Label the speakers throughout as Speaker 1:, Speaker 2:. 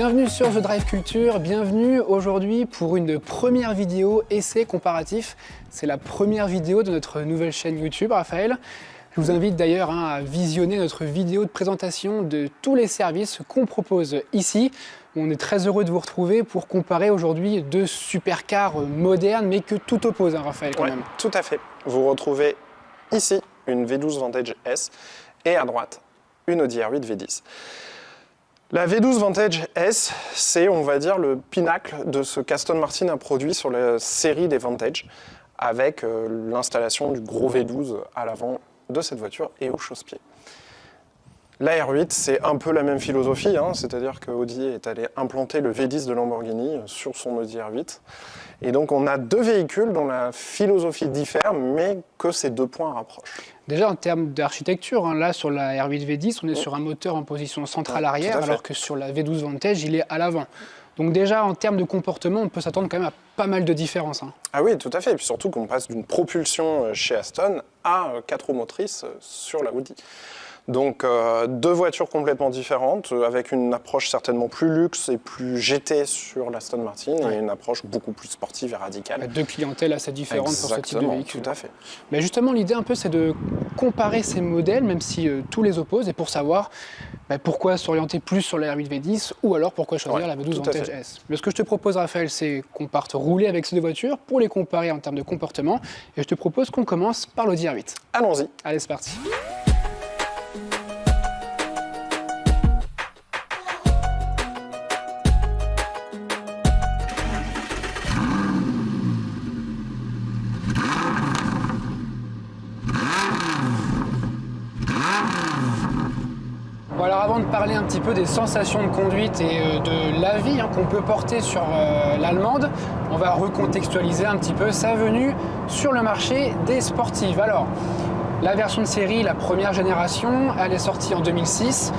Speaker 1: Bienvenue sur The Drive Culture, bienvenue aujourd'hui pour une première vidéo essai comparatif. C'est la première vidéo de notre nouvelle chaîne YouTube, Raphaël. Je vous invite d'ailleurs à visionner notre vidéo de présentation de tous les services qu'on propose ici. On est très heureux de vous retrouver pour comparer aujourd'hui deux supercars modernes, mais que tout oppose, Raphaël, quand même.
Speaker 2: Tout à fait. Vous retrouvez ici une V12 Vantage S et à droite une Audi R8 V10. La V12 Vantage S, c'est, on va dire, le pinacle de ce qu'Aston Martin a produit sur la série des Vantage, avec l'installation du gros V12 à l'avant de cette voiture et au chausse-pied. La R8, c'est un peu la même philosophie, c'est-à-dire que Audi est allé implanter le V10 de Lamborghini sur son Audi R8. Et donc on a deux véhicules dont la philosophie diffère, mais que ces deux points rapprochent.
Speaker 1: Déjà en termes d'architecture, là sur la R8 V10, on est sur un moteur en position centrale arrière, alors que sur la V12 Vantage, il est à l'avant. Donc déjà en termes de comportement, on peut s'attendre quand même à pas mal de différences.
Speaker 2: Ah oui, tout à fait. Et puis surtout qu'on passe d'une propulsion chez Aston à 4 roues motrices sur la Audi. Donc deux voitures complètement différentes, avec une approche certainement plus luxe et plus GT sur l'Aston Martin, et une approche beaucoup plus sportive et radicale.
Speaker 1: Deux clientèles assez différentes pour ce type de véhicule.
Speaker 2: Tout à fait.
Speaker 1: Mais justement, l'idée un peu, c'est de comparer ces modèles, même si tous les opposent, et pour savoir pourquoi s'orienter plus sur la R8 V10 ou alors pourquoi choisir la V12 Vantage S. Mais ce que je te propose, Raphaël, c'est qu'on parte rouler avec ces deux voitures pour les comparer en termes de comportement, et je te propose qu'on commence par l'Audi R8.
Speaker 2: Allons-y.
Speaker 1: Allez, c'est parti. Bon, alors avant de parler un petit peu des sensations de conduite et de l'avis qu'on peut porter sur l'allemande, on va recontextualiser un petit peu sa venue sur le marché des sportives. Alors, la version de série, la première génération, elle est sortie en 2006,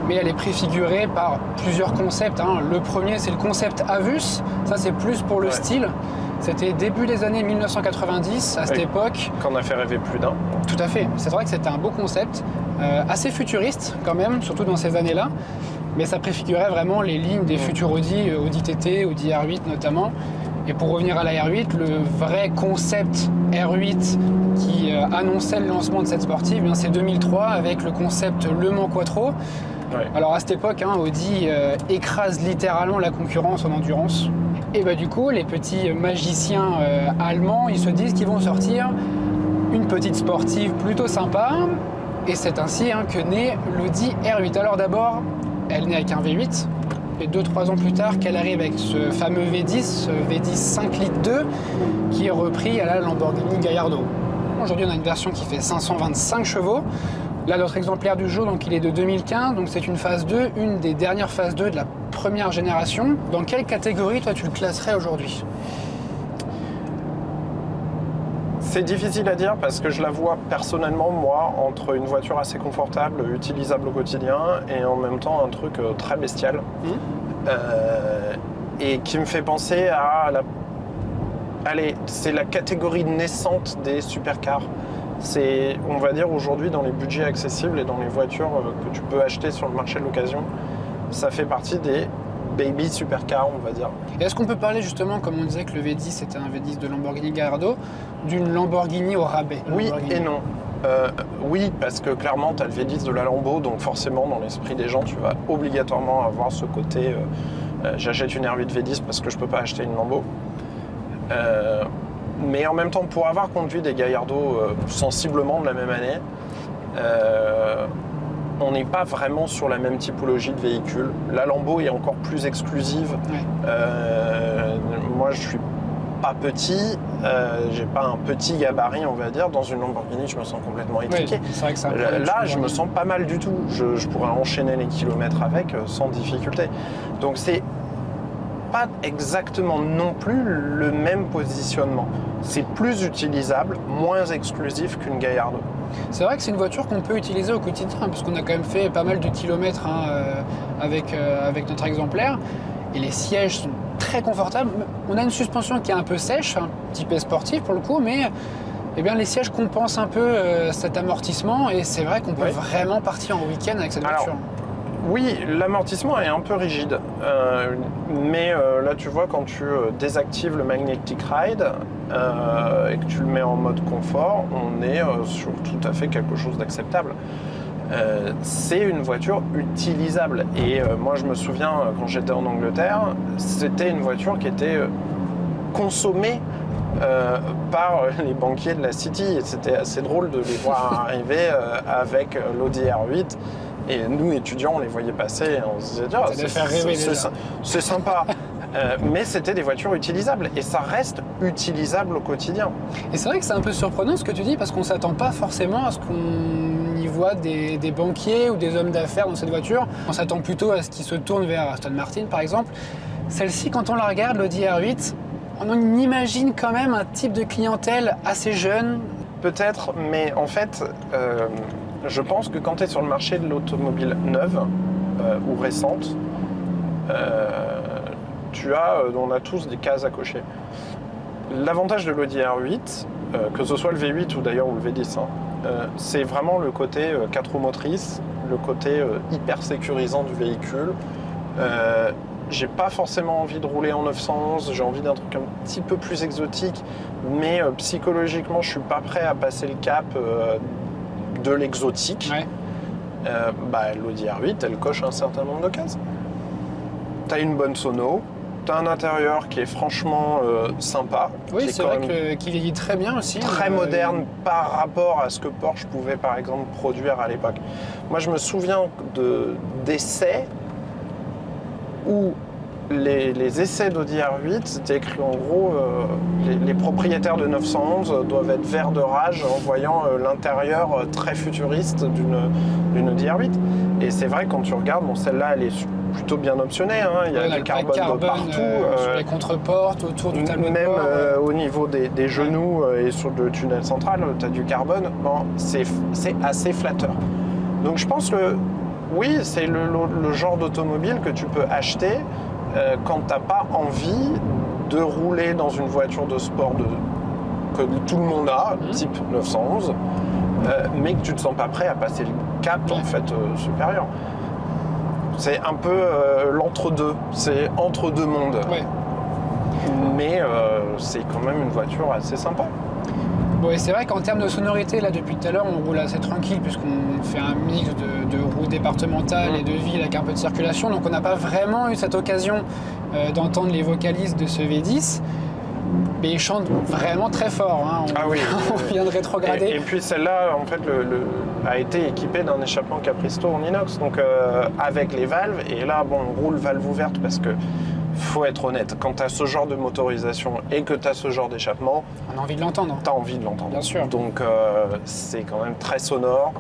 Speaker 1: mais elle est préfigurée par plusieurs concepts. Le premier, c'est le concept Avus, ça c'est plus pour le style. C'était début des années 1990, à cette époque.
Speaker 2: Qu'on a fait rêver plus d'un.
Speaker 1: Tout à fait. C'est vrai que c'était un beau concept, assez futuriste quand même, surtout dans ces années-là. Mais ça préfigurait vraiment les lignes des futurs Audi, Audi TT, Audi R8 notamment. Et pour revenir à la R8, le vrai concept R8 qui annonçait le lancement de cette sportive, c'est 2003 avec le concept Le Mans Quattro. Ouais. Alors à cette époque, Audi écrase littéralement la concurrence en endurance. Et du coup, les petits magiciens allemands, ils se disent qu'ils vont sortir une petite sportive plutôt sympa. Et c'est ainsi que naît l'Audi R8. Alors d'abord, elle naît avec un V8. Et 2-3 ans plus tard, qu'elle arrive avec ce fameux V10, V10 5 litres 2, qui est repris à la Lamborghini Gallardo. Aujourd'hui, on a une version qui fait 525 chevaux. Là, notre exemplaire du jour, donc, il est de 2015, donc c'est une phase 2, une des dernières phases 2 de la première génération. Dans quelle catégorie, toi, tu le classerais aujourd'hui ?
Speaker 2: C'est difficile à dire parce que je la vois personnellement, moi, entre une voiture assez confortable, utilisable au quotidien, et en même temps un truc très bestial. Et qui me fait penser à la... Allez, c'est la catégorie naissante des supercars. C'est, on va dire, aujourd'hui, dans les budgets accessibles et dans les voitures que tu peux acheter sur le marché de l'occasion, ça fait partie des baby supercars, on va dire.
Speaker 1: Et est-ce qu'on peut parler justement, comme on disait que le V10 c'était un V10 de Lamborghini Gallardo, d'une Lamborghini au rabais?
Speaker 2: Oui et non. Oui, parce que clairement, tu as le V10 de la Lambo, donc forcément, dans l'esprit des gens, tu vas obligatoirement avoir ce côté j'achète une R8 V10 parce que je peux pas acheter une Lambo. Mais en même temps, pour avoir conduit des Gallardo sensiblement de la même année, on n'est pas vraiment sur la même typologie de véhicule. La Lambo est encore plus exclusive. Moi, je suis pas petit, j'ai pas un petit gabarit, on va dire. Dans une Lamborghini, je me sens complètement étriqué.
Speaker 1: Oui, c'est vrai que ça
Speaker 2: là, je me sens pas mal du tout. Je pourrais enchaîner les kilomètres avec sans difficulté. Donc c'est pas exactement non plus le même positionnement. C'est plus utilisable, moins exclusif qu'une Gallardo.
Speaker 1: C'est vrai que c'est une voiture qu'on peut utiliser au quotidien, puisqu'on a quand même fait pas mal de kilomètres avec notre exemplaire. Et les sièges sont très confortables. On a une suspension qui est un peu sèche, type sportif pour le coup, mais les sièges compensent un peu cet amortissement. Et c'est vrai qu'on peut vraiment partir en week-end avec cette voiture.
Speaker 2: Oui, l'amortissement est un peu rigide, mais là tu vois quand tu désactives le Magnetic Ride et que tu le mets en mode confort, on est sur tout à fait quelque chose d'acceptable. C'est une voiture utilisable et moi je me souviens quand j'étais en Angleterre, c'était une voiture qui était consommée par les banquiers de la City et c'était assez drôle de les voir arriver avec l'Audi R8. Et nous, étudiants, on les voyait passer et on se disait
Speaker 1: ça devait faire rêver déjà.
Speaker 2: C'est sympa. Mais c'était des voitures utilisables et ça reste utilisable au quotidien.
Speaker 1: Et c'est vrai que c'est un peu surprenant ce que tu dis parce qu'on ne s'attend pas forcément à ce qu'on y voit des banquiers ou des hommes d'affaires dans cette voiture. On s'attend plutôt à ce qu'ils se tournent vers Aston Martin par exemple. Celle-ci, quand on la regarde, l'Audi R8, on imagine quand même un type de clientèle assez jeune.
Speaker 2: Peut-être, mais en fait, je pense que quand tu es sur le marché de l'automobile neuve ou récente, on a tous des cases à cocher. L'avantage de l'Audi R8, que ce soit le V8 ou d'ailleurs ou le V10, c'est vraiment le côté 4 roues motrices, le côté hyper sécurisant du véhicule. J'ai pas forcément envie de rouler en 911, j'ai envie d'un truc un petit peu plus exotique, mais psychologiquement je suis pas prêt à passer le cap de l'exotique.
Speaker 1: Ouais.
Speaker 2: L'Audi R8, elle coche un certain nombre de cases. T'as une bonne sono, t'as un intérieur qui est franchement sympa.
Speaker 1: Oui, c'est vrai qu'il vieillit très bien aussi.
Speaker 2: Très moderne par rapport à ce que Porsche pouvait par exemple produire à l'époque. Moi je me souviens d'essais où les essais d'Audi R8, c'était écrit en gros les propriétaires de 911 doivent être verts de rage en voyant l'intérieur très futuriste d'une Audi R8. Et c'est vrai quand tu regardes, celle-là elle est plutôt bien optionnée, il y a du carbone partout.
Speaker 1: Sur les contreportes, autour du tableau de
Speaker 2: même
Speaker 1: bord.
Speaker 2: au niveau des genoux et sur le tunnel central, tu as du carbone. C'est assez flatteur. Donc je pense que oui, c'est le genre d'automobile que tu peux acheter quand tu n'as pas envie de rouler dans une voiture de sport que tout le monde a, type 911, mais que tu ne te sens pas prêt à passer le cap en fait, supérieur. C'est un peu l'entre-deux, c'est entre deux mondes.
Speaker 1: Ouais.
Speaker 2: Mais c'est quand même une voiture assez sympa.
Speaker 1: Bon, et c'est vrai qu'en termes de sonorité, là depuis tout à l'heure, on roule assez tranquille puisqu'on fait un mix de roues départementales et de ville avec un peu de circulation. Donc on n'a pas vraiment eu cette occasion d'entendre les vocalistes de ce V10. Mais ils chantent vraiment très fort. On vient de rétrograder.
Speaker 2: Et puis celle-là, en fait, a été équipée d'un échappement Capristo en inox. Donc avec les valves. Et là, on roule valve ouverte parce que faut être honnête, quand tu as ce genre de motorisation et que tu as ce genre d'échappement,
Speaker 1: on a envie de l'entendre.
Speaker 2: Tu as envie de l'entendre.
Speaker 1: Bien sûr.
Speaker 2: Donc c'est quand même très sonore.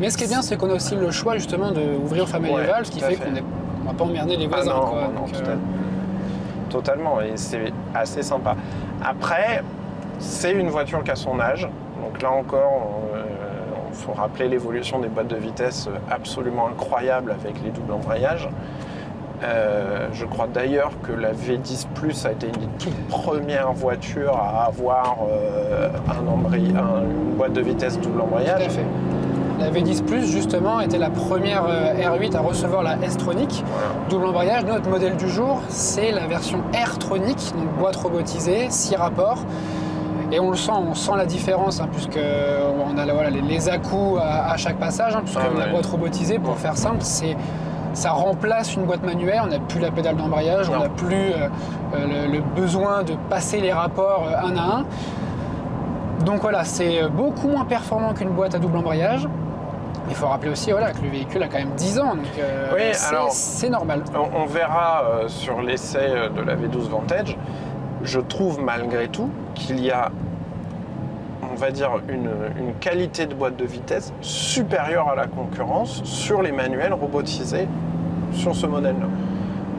Speaker 1: Mais ce qui est bien, c'est qu'on a aussi le choix justement d'ouvrir fameux les valves, ce qui fait qu'on ne va pas emmerder les voisins.
Speaker 2: Non, totalement. Et c'est assez sympa. Après, c'est une voiture qui a son âge. Donc là encore, il faut rappeler l'évolution des boîtes de vitesse absolument incroyable avec les doubles embrayages. Je crois d'ailleurs que la V10 Plus a été une des toutes premières voitures à avoir une boîte de vitesse double embrayage.
Speaker 1: Tout à fait. La V10 Plus, justement, était la première R8 à recevoir la S-Tronic, double embrayage. Notre modèle du jour, c'est la version R-Tronic, donc boîte robotisée, 6 rapports. Et on sent la différence, puisqu'on a les à-coups à chaque passage, puisque la boîte robotisée, pour faire simple, ça remplace une boîte manuelle, on n'a plus la pédale d'embrayage, on n'a plus le besoin de passer les rapports un à un. Donc voilà, c'est beaucoup moins performant qu'une boîte à double embrayage. Il faut rappeler aussi que le véhicule a quand même 10 ans, donc c'est normal.
Speaker 2: On verra sur l'essai de la V12 Vantage, je trouve malgré tout qu'il y a, on va dire, une qualité de boîte de vitesse supérieure à la concurrence sur les manuels robotisés sur ce modèle-là.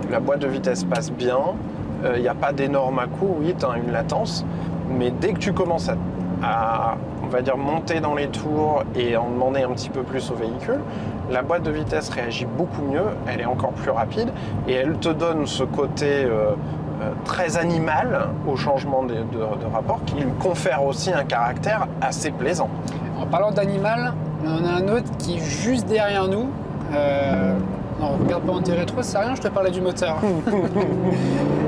Speaker 2: La boîte de vitesse passe bien, il n'y a pas d'énormes à-coups, oui, tu as une latence, mais dès que tu commences à, on va dire, monter dans les tours et en demander un petit peu plus au véhicule, la boîte de vitesse réagit beaucoup mieux, elle est encore plus rapide et elle te donne ce côté très animal au changement de rapport qui lui confère aussi un caractère assez plaisant.
Speaker 1: En parlant d'animal, on en a un autre qui est juste derrière nous. Non, regarde pas anti-rétro, c'est rien, je te parlais du moteur.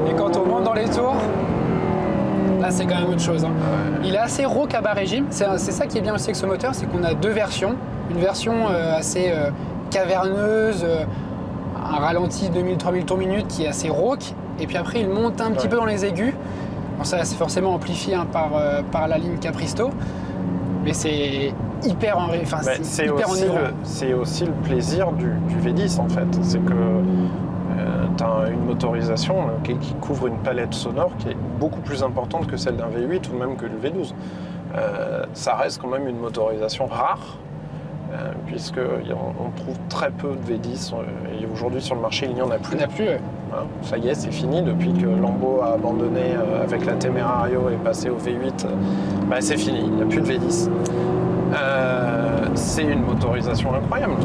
Speaker 1: Et quand on monte dans les tours, là c'est quand même autre chose. Hein. Il est assez rauque à bas régime. C'est ça qui est bien aussi avec ce moteur, c'est qu'on a deux versions. Une version assez caverneuse, un ralenti 2000-3000 tours minute qui est assez rauque. Et puis après, il monte un petit peu dans les aigus. Bon, ça, c'est forcément amplifié hein, par la ligne Capristo. Mais c'est hyper
Speaker 2: c'est aussi le plaisir du V10 en fait. C'est que tu as une motorisation qui couvre une palette sonore qui est beaucoup plus importante que celle d'un V8 ou même que le V12. Ça reste quand même une motorisation rare, puisqu'on trouve très peu de V10 et aujourd'hui sur le marché il n'y en a plus.
Speaker 1: Il n'y en a plus, ouais.
Speaker 2: Ça y est, c'est fini depuis que Lambo a abandonné avec la Temerario et passé au V8. C'est fini, il n'y a plus de V10. C'est une motorisation incroyable.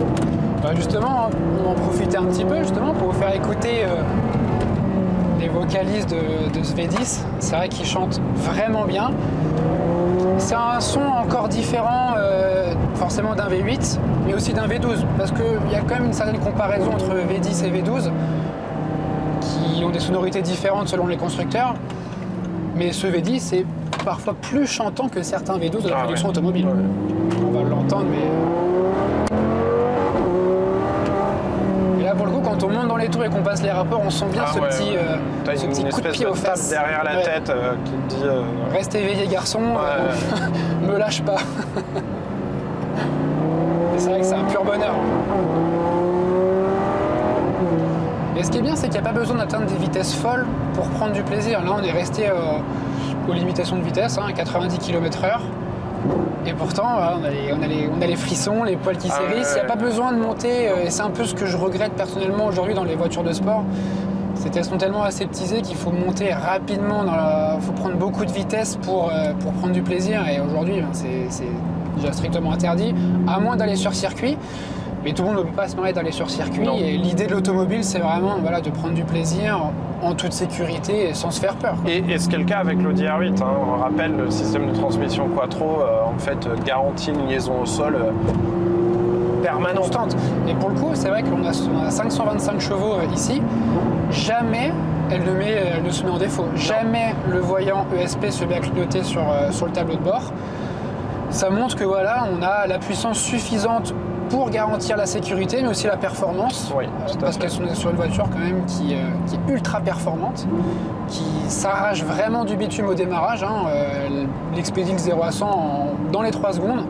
Speaker 1: Justement, on va en profiter un petit peu justement pour vous faire écouter les vocalistes de ce V10. C'est vrai qu'ils chantent vraiment bien. C'est un son encore différent forcément d'un V8, mais aussi d'un V12, parce qu'il y a quand même une certaine comparaison entre V10 et V12 qui ont des sonorités différentes selon les constructeurs, mais ce V10 est parfois plus chantant que certains V12 de la production automobile. Ouais. On va l'entendre, mais... Et là, pour le coup, quand on monte dans les tours et qu'on passe les rapports, on sent bien ce petit coup de pied aux fesses.
Speaker 2: Derrière la tête qui te dit...
Speaker 1: Reste éveillé, garçon, me lâche pas. Et c'est vrai que c'est un pur bonheur. Et ce qui est bien, c'est qu'il n'y a pas besoin d'atteindre des vitesses folles pour prendre du plaisir. Là, on est resté aux limitations de vitesse, à 90 km/h. Et pourtant, on a les frissons, les poils qui s'hérissent. Il n'y a pas besoin de monter. Et c'est un peu ce que je regrette personnellement aujourd'hui dans les voitures de sport. C'est qu'elles sont tellement aseptisées qu'il faut monter rapidement. Il faut prendre beaucoup de vitesse pour prendre du plaisir. Et aujourd'hui, c'est déjà strictement interdit, à moins d'aller sur circuit. Mais tout le monde ne peut pas se permettre d'aller sur circuit. Non. Et l'idée de l'automobile, c'est vraiment de prendre du plaisir en toute sécurité et sans se faire peur.
Speaker 2: Et ce qui est le cas avec l'Audi R8. On rappelle, le système de transmission Quattro garantit une liaison au sol permanente.
Speaker 1: Constante. Et pour le coup, c'est vrai qu'on a 525 chevaux ici. Jamais elle ne se met en défaut. Jamais le voyant ESP se met à clignoter sur le tableau de bord. Ça montre que on a la puissance suffisante pour garantir la sécurité, mais aussi la performance.
Speaker 2: Oui,
Speaker 1: parce qu'elles sont sur une voiture quand même qui est ultra performante, qui s'arrache vraiment du bitume au démarrage. Elle expédie le 0 à 100 dans les 3 secondes.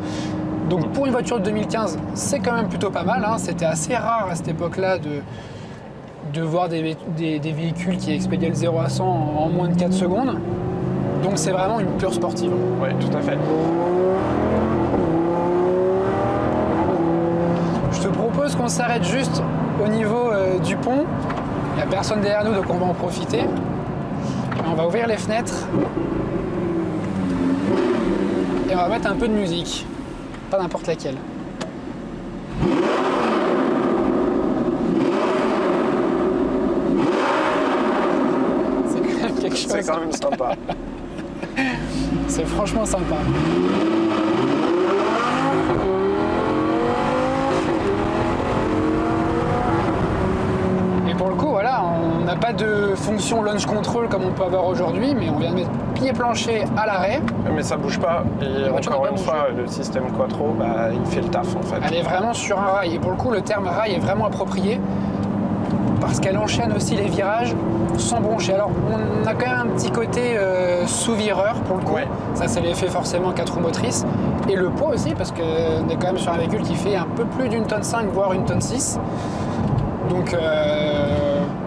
Speaker 1: Donc pour une voiture de 2015, c'est quand même plutôt pas mal. C'était assez rare à cette époque-là de voir des véhicules qui expédiaient le 0 à 100 en moins de 4 secondes. Donc c'est vraiment une pure sportive.
Speaker 2: Oui, tout à fait.
Speaker 1: Je te propose qu'on s'arrête juste au niveau du pont. Il n'y a personne derrière nous, donc on va en profiter. Et on va ouvrir les fenêtres. Et on va mettre un peu de musique. Pas n'importe laquelle. C'est quand même quelque chose.
Speaker 2: C'est quand même sympa.
Speaker 1: C'est franchement sympa. Et pour le coup, on n'a pas de fonction launch control comme on peut avoir aujourd'hui, mais on vient de mettre pied plancher à l'arrêt.
Speaker 2: Mais ça bouge pas. Et encore une fois, le système Quattro, il fait le taf en fait.
Speaker 1: Elle est vraiment sur un rail. Et pour le coup, le terme rail est vraiment approprié parce qu'elle enchaîne aussi les virages sans broncher. Alors, on a quand même un petit côté sous-vireur pour le coup. Ouais. Ça, c'est l'effet forcément 4 roues motrices. Et le poids aussi, parce qu'on est quand même sur un véhicule qui fait un peu plus d'1,5 tonne, voire 1,6 tonne. Donc...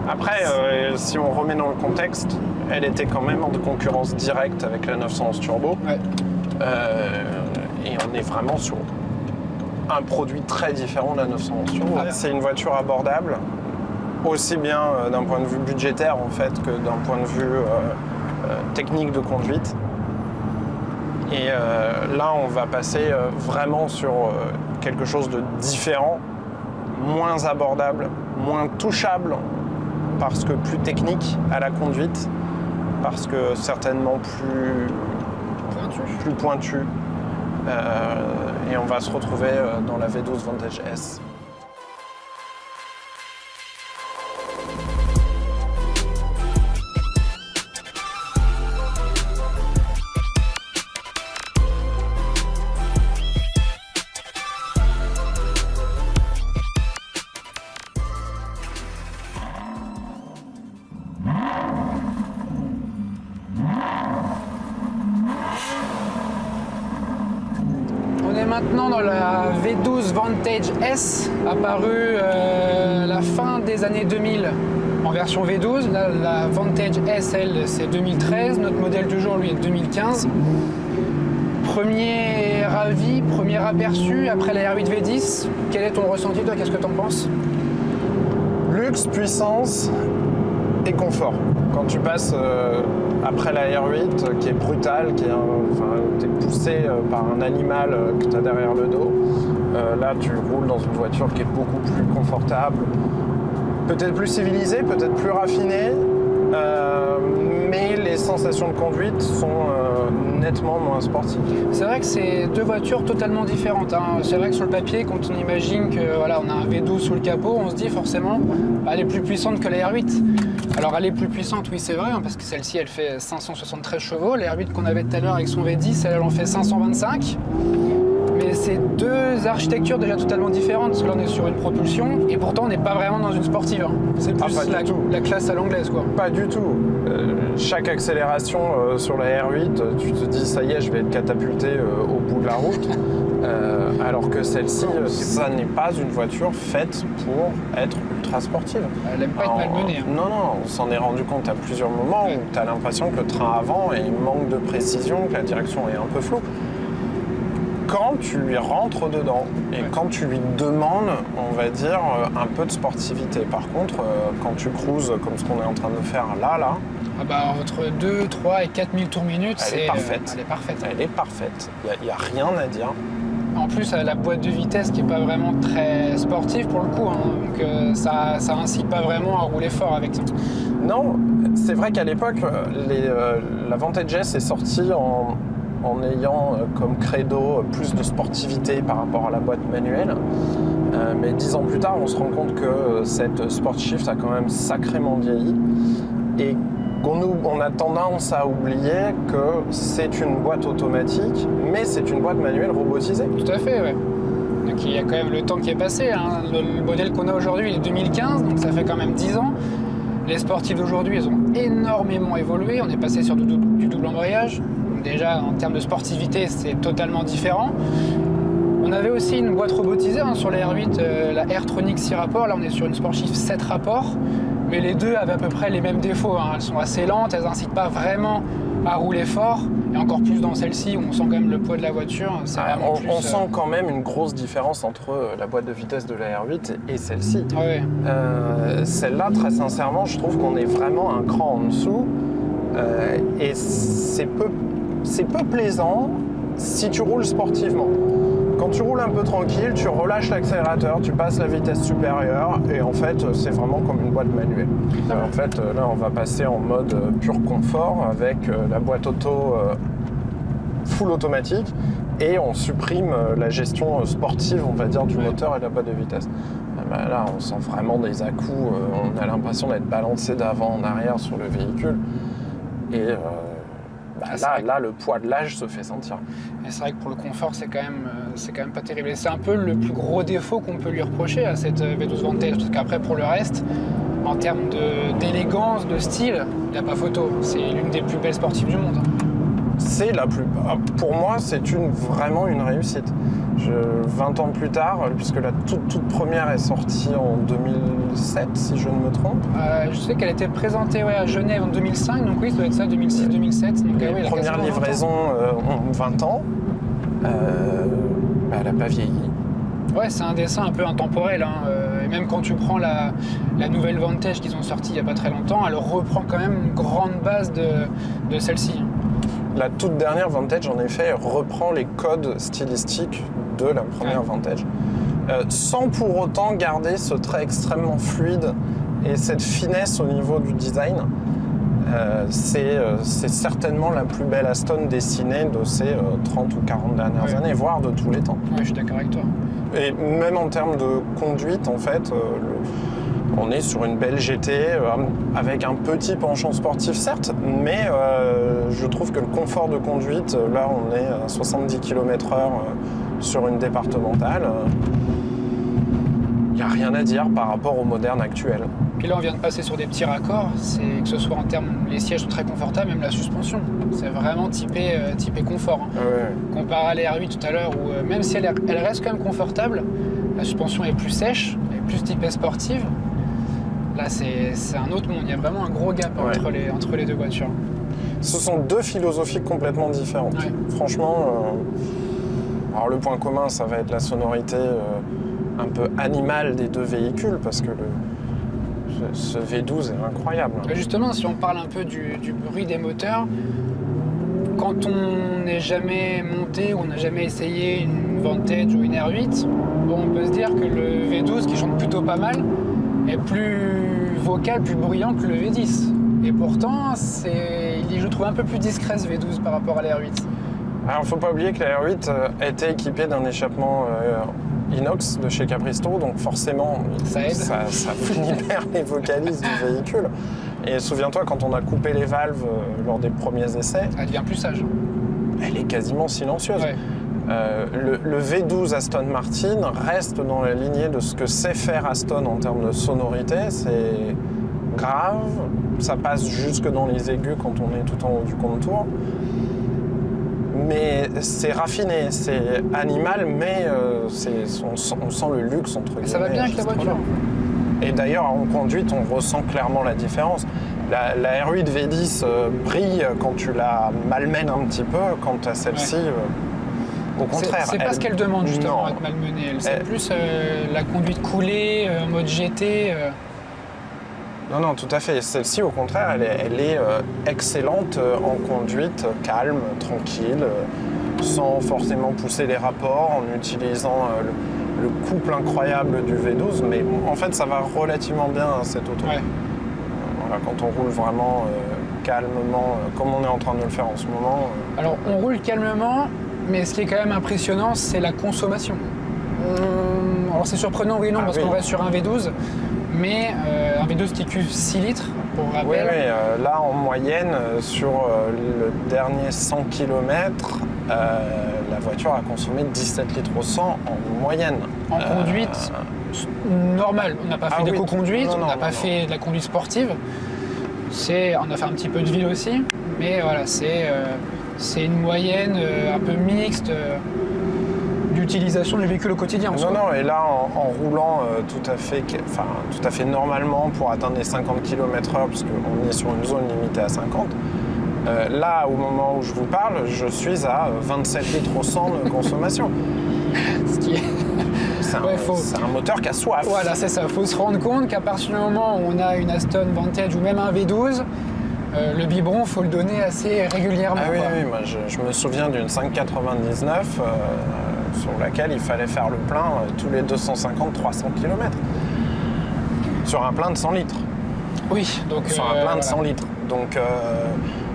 Speaker 2: Après, si on remet dans le contexte, elle était quand même en concurrence directe avec la 911 Turbo.
Speaker 1: Ouais.
Speaker 2: Et on est vraiment sur un produit très différent de la 911 Turbo. C'est une voiture abordable, aussi bien d'un point de vue budgétaire en fait que d'un point de vue technique de conduite. Et là, on va passer vraiment sur quelque chose de différent, moins abordable, moins touchable, parce que plus technique à la conduite, parce que certainement plus pointu. Et on va se retrouver dans la V12 Vantage S.
Speaker 1: maintenant dans la V12 Vantage S, apparue la fin des années 2000 en version V12. Là, la Vantage S, elle, c'est 2013. Notre modèle du jour, lui, est 2015. Premier avis, premier aperçu après la R8 V10. Quel est ton ressenti, toi? Qu'est-ce que tu en penses?
Speaker 2: Luxe, puissance et confort. Quand tu passes après la R8, qui est brutale, qui est, t'es poussé par un animal que tu as derrière le dos, là tu roules dans une voiture qui est beaucoup plus confortable, peut-être plus civilisée, peut-être plus raffinée, mais les sensations de conduite sont nettement moins sportives.
Speaker 1: C'est vrai que c'est deux voitures totalement différentes, hein. C'est vrai que sur le papier, quand on imagine que voilà, on a un V12 sous le capot, on se dit forcément elle est plus puissante que la R8. Alors elle est plus puissante, oui c'est vrai, hein, parce que celle-ci elle fait 573 chevaux, la R8 qu'on avait tout à l'heure avec son V10, elle en fait 525. Mais c'est deux architectures déjà totalement différentes, parce que là on est sur une propulsion, et pourtant on n'est pas vraiment dans une sportive, hein. C'est plus la classe à l'anglaise, quoi.
Speaker 2: Pas du tout. Chaque accélération sur la R8, tu te dis ça y est, je vais être catapulté au bout de la route. Alors que celle-ci, ça n'est pas une voiture faite pour être ultra sportive.
Speaker 1: Elle n'aime pas être malmenée, hein.
Speaker 2: Non, on s'en est rendu compte à plusieurs moments où tu as l'impression que le train avant manque de précision, que la direction est un peu floue. Quand tu lui rentres dedans et quand tu lui demandes, on va dire, un peu de sportivité. Par contre, quand tu cruises comme ce qu'on est en train de faire là,
Speaker 1: ah bah, entre 2, 3 et 4 000 tours minutes,
Speaker 2: elle est parfaite. Elle est parfaite. Il n'y a rien à dire.
Speaker 1: En plus, elle a la boîte de vitesse qui n'est pas vraiment très sportive pour le coup, hein. Donc ça incite pas vraiment à rouler fort avec ça.
Speaker 2: Non, c'est vrai qu'à l'époque, la Vantage S est sortie en ayant comme credo plus de sportivité par rapport à la boîte manuelle. Mais 10 ans plus tard, on se rend compte que cette Sportshift a quand même sacrément vieilli et on a tendance à oublier que c'est une boîte automatique, mais c'est une boîte manuelle robotisée.
Speaker 1: Tout à fait, ouais. Donc il y a quand même le temps qui est passé, hein. Le modèle qu'on a aujourd'hui est 2015, donc ça fait quand même 10 ans. Les sportives d'aujourd'hui, elles ont énormément évolué. On est passé sur du double embrayage. Déjà, en termes de sportivité, c'est totalement différent. On avait aussi une boîte robotisée, hein, sur la R8, la AirTronic 6 rapports. Là, on est sur une Sportshift 7 rapports. Mais les deux avaient à peu près les mêmes défauts, hein. Elles sont assez lentes, elles n'incitent pas vraiment à rouler fort. Et encore plus dans celle-ci, où on sent quand même le poids de la voiture.
Speaker 2: On sent quand même une grosse différence entre la boîte de vitesse de la R8 et celle-ci.
Speaker 1: Ouais.
Speaker 2: Celle-là, très sincèrement, je trouve qu'on est vraiment un cran en dessous. Et c'est peu plaisant si tu roules sportivement. Quand tu roules un peu tranquille, tu relâches l'accélérateur, tu passes la vitesse supérieure et en fait c'est vraiment comme une boîte manuelle. En fait là on va passer en mode pur confort avec la boîte auto full automatique et on supprime la gestion sportive, on va dire, du moteur et de la boîte de vitesse. Là on sent vraiment des à-coups, on a l'impression d'être balancé d'avant en arrière sur le véhicule et là, le poids de l'âge se fait sentir.
Speaker 1: Et c'est vrai que pour le confort, c'est quand même pas terrible. Et c'est un peu le plus gros défaut qu'on peut lui reprocher à cette V12 Vantage. Parce qu'après, pour le reste, en termes d'élégance, de style, il n'y a pas photo. C'est l'une des plus belles sportives du monde. Pour moi, c'est vraiment une réussite. 20 ans plus tard, puisque la toute première est sortie en 2007, si je ne me trompe. Je sais qu'elle était présentée à Genève en 2005, donc oui, ça doit être ça, 2006-2007. Donc,
Speaker 2: les premières livraisons ont 20 ans. Elle n'a pas vieilli.
Speaker 1: Ouais, c'est un dessin un peu intemporel, hein. Et même quand tu prends la nouvelle Vantage qu'ils ont sortie il n'y a pas très longtemps, elle reprend quand même une grande base de celle-ci.
Speaker 2: La toute dernière Vantage, en effet, reprend les codes stylistiques de la première Vantage, sans pour autant garder ce trait extrêmement fluide et cette finesse au niveau du design. C'est certainement la plus belle Aston dessinée de ces 30 ou 40 dernières années, voire de tous les temps.
Speaker 1: Ouais, je suis d'accord avec toi.
Speaker 2: Et même en termes de conduite, en fait, on est sur une belle GT avec un petit penchant sportif, certes, mais je trouve que le confort de conduite, là on est à 70 km/h sur une départementale. Il n'y a rien à dire par rapport au moderne actuel.
Speaker 1: Puis là, on vient de passer sur des petits raccords, que ce soit en termes, les sièges sont très confortables, même la suspension. C'est vraiment typé confort. Hein.
Speaker 2: Ouais.
Speaker 1: Comparé à l'AR8 tout à l'heure, où même si elle reste quand même confortable, la suspension est plus sèche, elle est plus typée sportive. Là, c'est un autre monde. Il y a vraiment un gros gap entre les deux voitures.
Speaker 2: Ce sont deux philosophies complètement différentes.
Speaker 1: Ouais.
Speaker 2: Franchement, alors le point commun, ça va être la sonorité un peu animale des deux véhicules, parce que ce V12 est incroyable.
Speaker 1: Et justement, si on parle un peu du bruit des moteurs, quand on n'est jamais monté ou on n'a jamais essayé une Vantage ou une R8, bon, on peut se dire que le V12, qui chante plutôt pas mal, est plus vocal, plus bruyant que le V10. Et pourtant, je le trouve un peu plus discret ce V12 par rapport à la R8.
Speaker 2: Alors, il ne faut pas oublier que la R8 était équipée d'un échappement inox de chez Capristo, donc forcément,
Speaker 1: ça aide.
Speaker 2: Ça libère les vocalises du véhicule. Et souviens-toi, quand on a coupé les valves lors des premiers essais,
Speaker 1: Elle devient plus sage.
Speaker 2: elle est quasiment silencieuse.
Speaker 1: Ouais.
Speaker 2: Le V12 Aston Martin reste dans la lignée de ce que sait faire Aston en termes de sonorité. C'est grave, ça passe jusque dans les aigus quand on est tout en haut du contour. Mais c'est raffiné, c'est animal, mais on sent le luxe entre guillemets.
Speaker 1: Ça va bien avec la voiture.
Speaker 2: Et d'ailleurs, en conduite, on ressent clairement la différence. La R8 V10 brille quand tu la malmènes un petit peu, quant à celle-ci, au contraire.
Speaker 1: C'est pas ce qu'elle demande justement,
Speaker 2: non.
Speaker 1: être malmenée. C'est plus la conduite coulée, en mode GT.
Speaker 2: Non, tout à fait. Celle-ci, au contraire, elle est excellente en conduite, calme, tranquille, sans forcément pousser les rapports, en utilisant le couple incroyable du V12. Mais en fait, ça va relativement bien, cette auto.
Speaker 1: Ouais.
Speaker 2: Voilà, quand on roule vraiment calmement, comme on est en train de le faire en ce moment.
Speaker 1: Alors, on roule calmement, mais ce qui est quand même impressionnant, c'est la consommation. Alors, c'est surprenant, oui et non, parce qu'on reste sur un V12. Mais un V12 qui cuve 6 litres, pour rappel.
Speaker 2: Oui, là en moyenne, sur le dernier 100 km, la voiture a consommé 17 litres au 100 en moyenne.
Speaker 1: En conduite normale, on n'a pas fait d'éco-conduite, on n'a pas fait de la conduite sportive. On a fait un petit peu de ville aussi, mais voilà, c'est une moyenne un peu mixte. D'utilisation du véhicule au quotidien.
Speaker 2: Non, et là, en roulant tout à fait normalement pour atteindre les 50 km/h, puisqu'on est sur une zone limitée à 50, là, au moment où je vous parle, je suis à 27 litres au 100 de consommation.
Speaker 1: Ce qui est...
Speaker 2: C'est un moteur qui a soif.
Speaker 1: Voilà, c'est ça. Il faut se rendre compte qu'à partir du moment où on a une Aston Vantage ou même un V12, le biberon, il faut le donner assez régulièrement.
Speaker 2: Ah oui, moi je me souviens d'une 599 sur laquelle il fallait faire le plein tous les 250-300 km. Sur un plein de 100 litres.
Speaker 1: Oui, donc...
Speaker 2: Sur un plein de 100 litres. Donc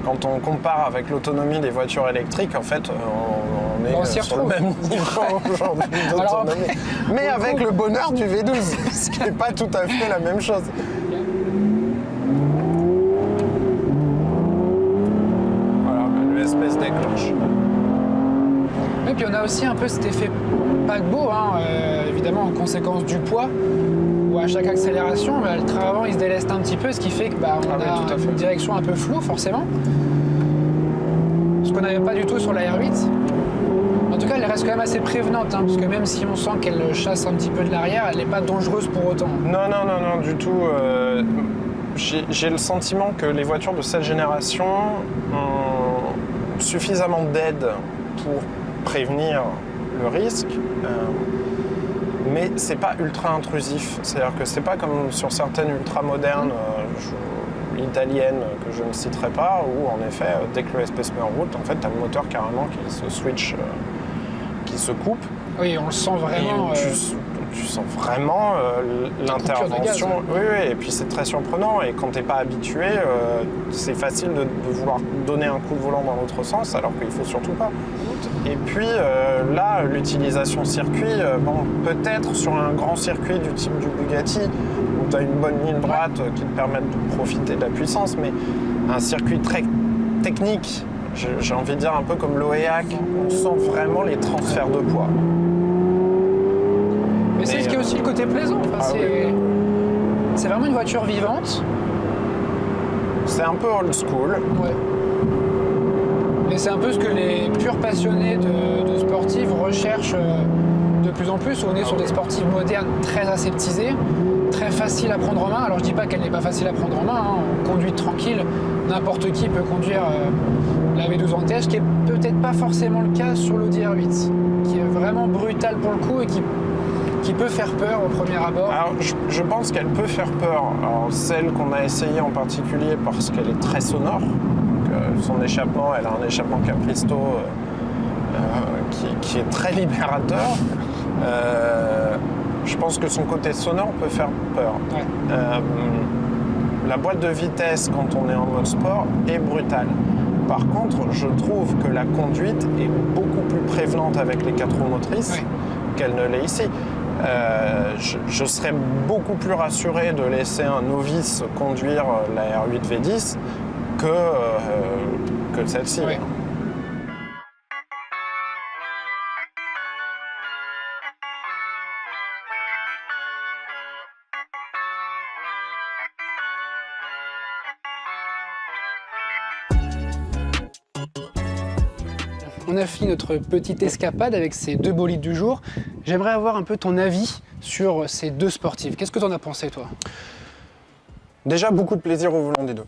Speaker 2: quand on compare avec l'autonomie des voitures électriques, en fait, on est sur le même niveau aujourd'hui d'autonomie. Mais avec le bonheur du V12, ce qui n'est pas tout à fait la même chose. Déclenche.
Speaker 1: Et puis on a aussi un peu cet effet paquebot, évidemment en conséquence du poids, où à chaque accélération, le train avant il se déleste un petit peu, ce qui fait que on a une direction un peu floue forcément. Ce qu'on n'avait pas du tout sur la R8. En tout cas, elle reste quand même assez prévenante, parce que même si on sent qu'elle chasse un petit peu de l'arrière, elle n'est pas dangereuse pour autant.
Speaker 2: Non, du tout. J'ai le sentiment que les voitures de cette génération ont suffisamment d'aide pour prévenir le risque, mais c'est pas ultra intrusif. C'est-à-dire que c'est pas comme sur certaines ultra modernes italiennes que je ne citerai pas, où en effet, dès que le SP se met en route, en fait, t'as le moteur carrément qui se switch, qui se coupe.
Speaker 1: Oui, on le sent vraiment.
Speaker 2: Tu sens vraiment l'intervention. Oui, et puis c'est très surprenant. Et quand t'es pas habitué, c'est facile de vouloir donner un coup de volant dans l'autre sens, alors qu'il faut surtout pas. Et puis là, l'utilisation circuit, peut-être sur un grand circuit du type du Bugatti, où tu as une bonne ligne droite qui te permet de profiter de la puissance, mais un circuit très technique, j'ai envie de dire un peu comme l'Oeac, on sent vraiment les transferts de poids.
Speaker 1: Mais c'est ce qui est aussi le côté plaisant. c'est vraiment une voiture vivante.
Speaker 2: C'est un peu old school.
Speaker 1: Ouais. Mais c'est un peu ce que les purs passionnés de sportives recherchent de plus en plus. On est sur des sportives modernes très aseptisées, très faciles à prendre en main. Alors je dis pas qu'elle n'est pas facile à prendre en main, hein. On conduit tranquille, n'importe qui peut conduire la V12 Vantage, qui est peut-être pas forcément le cas sur l'Audi R8, qui est vraiment brutal pour le coup et qui peut faire peur au premier abord.
Speaker 2: Alors, je pense qu'elle peut faire peur. Alors, celle qu'on a essayée en particulier parce qu'elle est très sonore. Donc, son échappement, elle a un échappement Capristo qui est très libérateur. Je pense que son côté sonore peut faire peur.
Speaker 1: Ouais.
Speaker 2: La boîte de vitesse, quand on est en mode sport, est brutale. Par contre, je trouve que la conduite est beaucoup plus prévenante avec les 4 roues motrices qu'elle ne l'est ici. Je serais beaucoup plus rassuré de laisser un novice conduire la R8 V10 que celle-ci.
Speaker 1: Oui. On a fini notre petite escapade avec ces 2 bolides du jour. J'aimerais avoir un peu ton avis sur ces 2 sportives. Qu'est-ce que tu en as pensé, toi?
Speaker 2: Déjà, beaucoup de plaisir au volant des 2.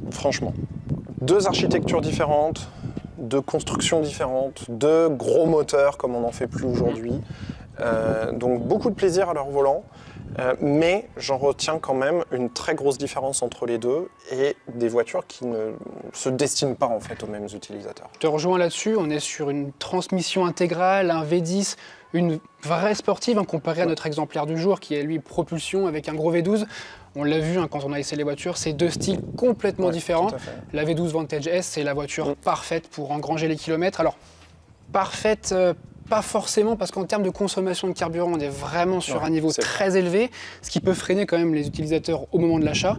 Speaker 2: Franchement. 2 architectures différentes, 2 constructions différentes, 2 gros moteurs comme on n'en fait plus aujourd'hui. Donc beaucoup de plaisir à leur volant. Mais j'en retiens quand même une très grosse différence entre les deux et des voitures qui ne se destinent pas en fait aux mêmes utilisateurs.
Speaker 1: Je te rejoins là-dessus, on est sur une transmission intégrale, un V10, une vraie sportive comparée à notre exemplaire du jour qui est lui propulsion avec un gros V12. On l'a vu quand on a essayé les voitures, c'est 2 styles complètement différents. La V12 Vantage S, c'est la voiture parfaite pour engranger les kilomètres. Alors, parfaite, pas forcément, parce qu'en termes de consommation de carburant, on est vraiment sur un niveau très élevé, ce qui peut freiner quand même les utilisateurs au moment de l'achat.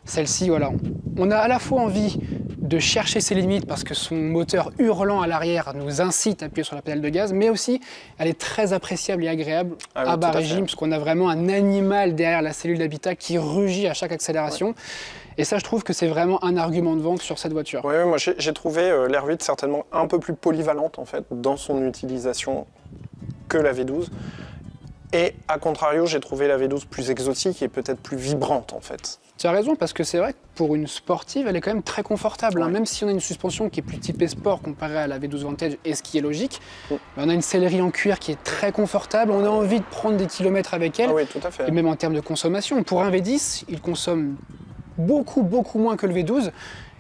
Speaker 1: Celle-ci, voilà, on a à la fois envie de chercher ses limites parce que son moteur hurlant à l'arrière nous incite à appuyer sur la pédale de gaz, mais aussi elle est très appréciable et agréable à bas régime, parce qu'on a vraiment un animal derrière la cellule d'habitat qui rugit à chaque accélération. Et ça, je trouve que c'est vraiment un argument de vente sur cette voiture.
Speaker 2: Oui, moi j'ai trouvé l'R8 certainement un peu plus polyvalente en fait dans son utilisation que la V12. Et à contrario, j'ai trouvé la V12 plus exotique et peut-être plus vibrante en fait.
Speaker 1: Tu as raison, parce que c'est vrai que pour une sportive, elle est quand même très confortable. Même si on a une suspension qui est plus typée sport comparée à la V12 Vantage, et ce qui est logique, on a une sellerie en cuir qui est très confortable. On a envie de prendre des kilomètres avec elle.
Speaker 2: Ah oui, tout à fait.
Speaker 1: Et même en termes de consommation. Pour un V10, il consomme beaucoup moins que le V12.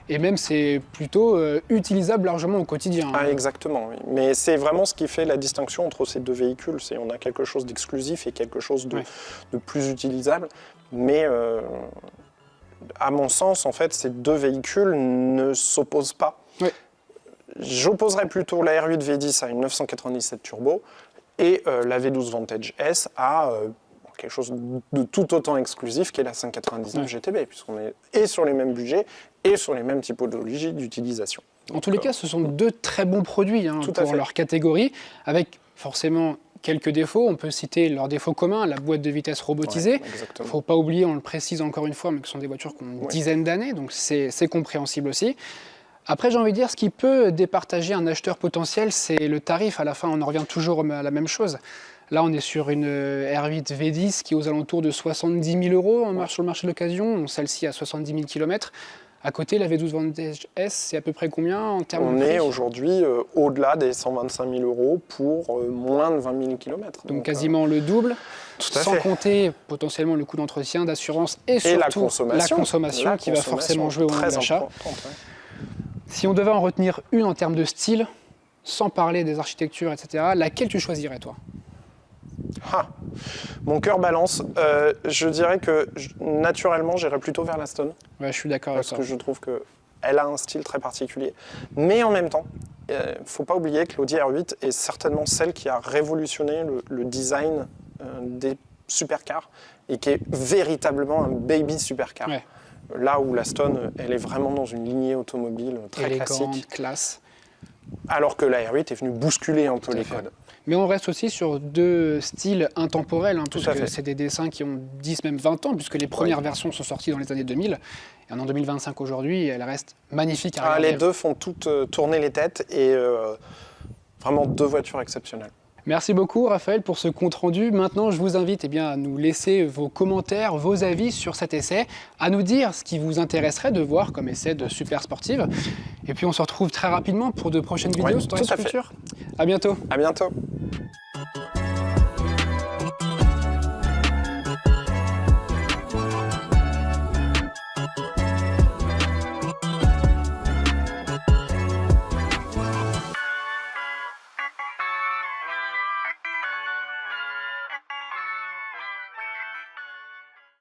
Speaker 1: Et même, c'est plutôt utilisable largement au quotidien.
Speaker 2: Ah, exactement, oui. Mais c'est vraiment ce qui fait la distinction entre ces 2 véhicules. C'est on a quelque chose d'exclusif et quelque chose de plus utilisable. Mais à mon sens, en fait, ces 2 véhicules ne s'opposent pas. J'opposerais plutôt la R8 V10 à une 997 turbo et la V12 Vantage S à quelque chose de tout autant exclusif qu'est la 599 GTB, puisqu'on est et sur les mêmes budgets et sur les mêmes typologies d'utilisation.
Speaker 1: En tous les cas, ce sont 2 très bons produits pour leur catégorie, avec forcément quelques défauts. On peut citer leurs défauts communs, la boîte de vitesse robotisée. Il ne faut pas oublier, on le précise encore une fois, mais que ce sont des voitures qui ont une dizaine d'années, donc c'est compréhensible aussi. Après, j'ai envie de dire, ce qui peut départager un acheteur potentiel, c'est le tarif. À la fin, on en revient toujours à la même chose. Là, on est sur une R8 V10 qui est aux alentours de 70 000 € sur le marché de l'occasion, celle-ci à 70 000 km. À côté, la V12 Vantage S, c'est à peu près combien en termes de prix ?
Speaker 2: On est aujourd'hui au-delà des 125 000 € pour moins de 20 000 km.
Speaker 1: Donc quasiment le double, sans compter potentiellement le coût d'entretien, d'assurance et surtout la consommation qui va forcément jouer au moment de l'achat. Si on devait en retenir une en termes de style, sans parler des architectures, etc., laquelle tu choisirais, toi ?
Speaker 2: Mon cœur balance. Je dirais que naturellement, j'irais plutôt vers l'Aston.
Speaker 1: Ouais, je suis d'accord avec ça.
Speaker 2: Parce que je trouve qu'elle a un style très particulier. Mais en même temps, il ne faut pas oublier que l'Audi R8 est certainement celle qui a révolutionné le design des supercars et qui est véritablement un baby supercar. Là où l'Aston, elle est vraiment dans une lignée automobile très classique.
Speaker 1: Classe.
Speaker 2: alors que la R8 est venue bousculer un peu les codes.
Speaker 1: Mais on reste aussi sur deux styles intemporels,
Speaker 2: Tout
Speaker 1: parce
Speaker 2: à
Speaker 1: que
Speaker 2: fait.
Speaker 1: c'est des dessins qui ont 10, même 20 ans, puisque les premières versions sont sorties dans les années 2000. Et en 2025 aujourd'hui, elles restent magnifiques à regarder.
Speaker 2: Les deux font toutes tourner les têtes et vraiment deux voitures exceptionnelles.
Speaker 1: Merci beaucoup Raphaël pour ce compte rendu. Maintenant, je vous invite à nous laisser vos commentaires, vos avis sur cet essai, à nous dire ce qui vous intéresserait de voir comme essai de Super Sportive. Et puis on se retrouve très rapidement pour de prochaines vidéos sur
Speaker 2: tout à fait.
Speaker 1: Futur. À bientôt.
Speaker 2: À bientôt.